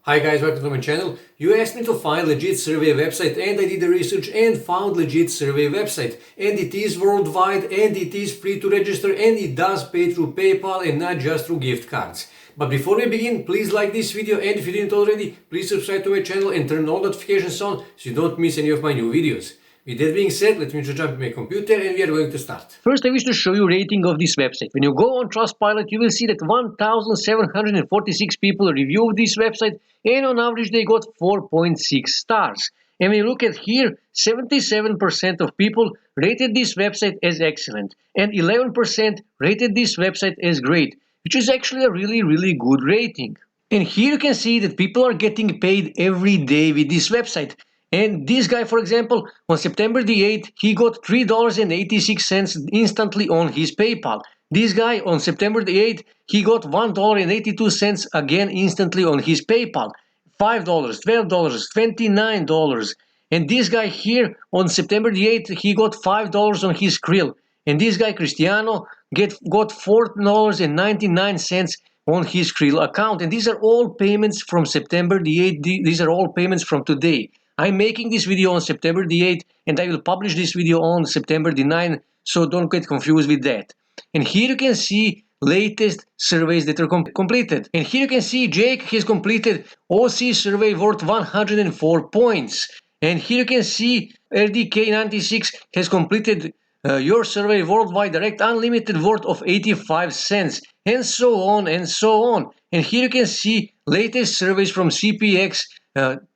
Hi guys, welcome to my channel. You asked me to find legit survey website and I did the research and found legit survey website. And it is worldwide and it is free to register and it does pay through PayPal and not just through gift cards. But before we begin, please like this video and if you didn't already, please subscribe to my channel and turn all notifications on so you don't miss any of my new videos. With that being said, let me just jump in my computer and we are going to start. First, I wish to show you rating of this website. When you go on Trustpilot, you will see that 1,746 people reviewed this website and on average they got 4.6 stars. And when you look at here, 77% of people rated this website as excellent and 11% rated this website as great, which is actually a really good rating. And here you can see that people are getting paid every day with this website. And this guy, for example, on September the 8th, he got $3.86 instantly on his PayPal. This guy on September the 8th, he got $1.82 again instantly on his PayPal. $5, $12, $29. And this guy here on September the 8th, he got $5 on his Skrill. And this guy, Cristiano, got $4.99 on his Skrill account. And these are all payments from September the 8th. These are all payments from today. I'm making this video on September the 8th and I will publish this video on September the 9th, so don't get confused with that. And here you can see latest surveys that are completed. And here you can see Jake has completed OC survey worth 104 points. And here you can see RDK96 has completed your survey worldwide direct unlimited worth of 85 cents, and so on and so on. And here you can see latest surveys from CPX,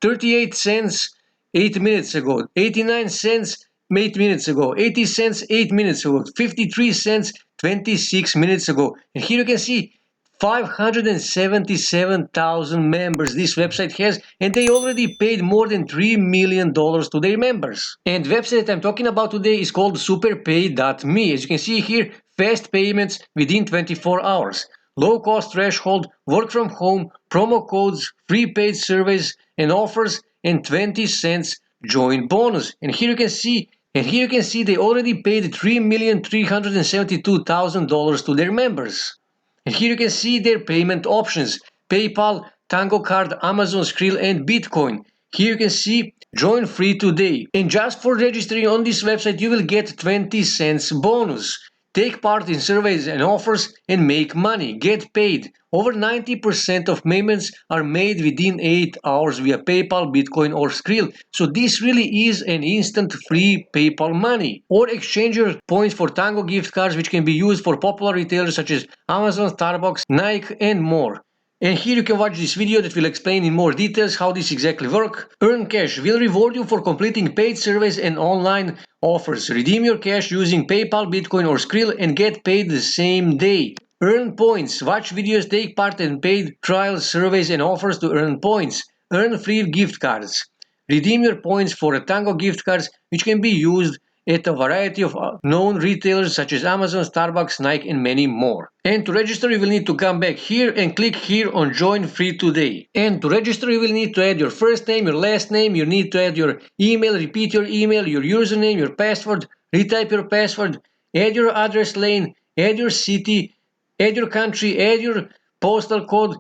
38 cents 8 minutes ago, 89 cents 8 minutes ago, 80 cents 8 minutes ago, 53 cents 26 minutes ago. And here you can see 577,000 members this website has, and they already paid more than $3 million to their members. And the website that I'm talking about today is called superpay.me. As you can see here, fast payments within 24 hours, low cost threshold, work from home, promo codes, free paid surveys and offers, and 20 cents join bonus. And here you can see they already paid $3,372,000 to their members. And here you can see their payment options: PayPal, Tango Card, Amazon, Skrill, and Bitcoin. Here you can see join free today. And just for registering on this website, you will get 20 cents bonus. Take part in surveys and offers and make money. Get paid. Over 90% of payments are made within 8 hours via PayPal, Bitcoin, or Skrill. So this really is an instant free PayPal money. Or exchange your points for Tango gift cards, which can be used for popular retailers such as Amazon, Starbucks, Nike, and more. And here you can watch this video that will explain in more details how this exactly works. Earn Cash will reward you for completing paid surveys and online offers. Redeem your cash using PayPal, Bitcoin, or Skrill and get paid the same day. Earn Points. Watch videos, take part in paid trials, surveys, and offers to earn points. Earn free gift cards. Redeem your points for Tango gift cards, which can be used at a variety of known retailers such as Amazon, Starbucks, Nike, and many more. And to register, you will need to come back here and click here on Join Free Today. And to register, you will need to add your first name, your last name, you need to add your email, repeat your email, your username, your password, retype your password, add your address lane, add your city, add your country, add your postal code,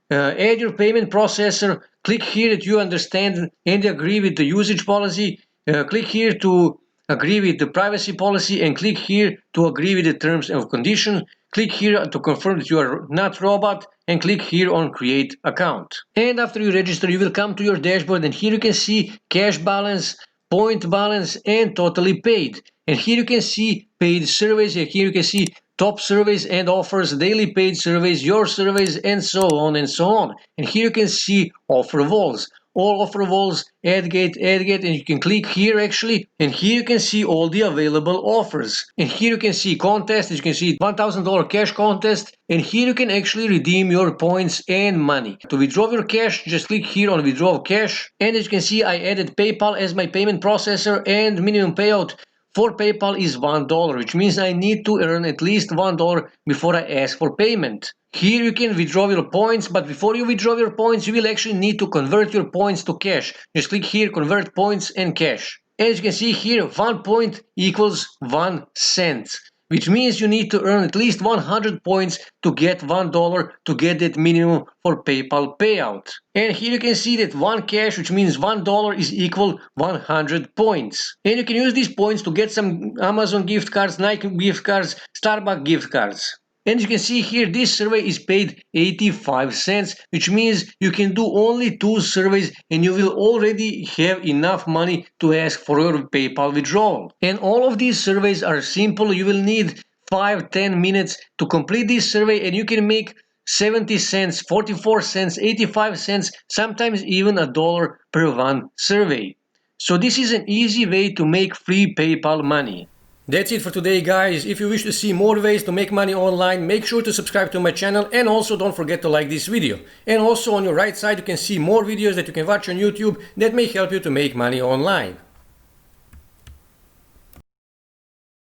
add your payment processor, click here that you understand and agree with the usage policy, click here to agree with the privacy policy, and click here to agree with the terms and conditions. Click here to confirm that you are not robot, and click here on create account. And after you register, you will come to your dashboard, and here you can see cash balance, point balance, and totally paid. And here you can see paid surveys, and here you can see top surveys and offers, daily paid surveys, your surveys, and so on and so on. And here you can see offer walls. All offer walls, add gate, and you can click here actually, and here you can see all the available offers. And here you can see contest, as you can see $1,000 cash contest, and here you can actually redeem your points and money. To withdraw your cash, just click here on withdraw cash, and as you can see I added PayPal as my payment processor, and minimum payout for PayPal is $1, which means I need to earn at least $1 before I ask for payment. Here you can withdraw your points, but before you withdraw your points, you will actually need to convert your points to cash. Just click here, convert points and cash. As you can see here, 1 point equals 1 cent. which means you need to earn at least 100 points to get $1 to get that minimum for PayPal payout. And here you can see that 1 cash, which means $1 is equal 100 points. And you can use these points to get some Amazon gift cards, Nike gift cards, Starbucks gift cards. And you can see here this survey is paid 85 cents, which means you can do only 2 surveys and you will already have enough money to ask for your PayPal withdrawal. And all of these surveys are simple. You will need 5-10 minutes to complete this survey and you can make 70 cents, 44 cents, 85 cents, sometimes even $1 per one survey. So this is an easy way to make free PayPal money. That's it for today, guys. If you wish to see more ways to make money online, make sure to subscribe to my channel and also don't forget to like this video. And also on your right side you can see more videos that you can watch on YouTube that may help you to make money online.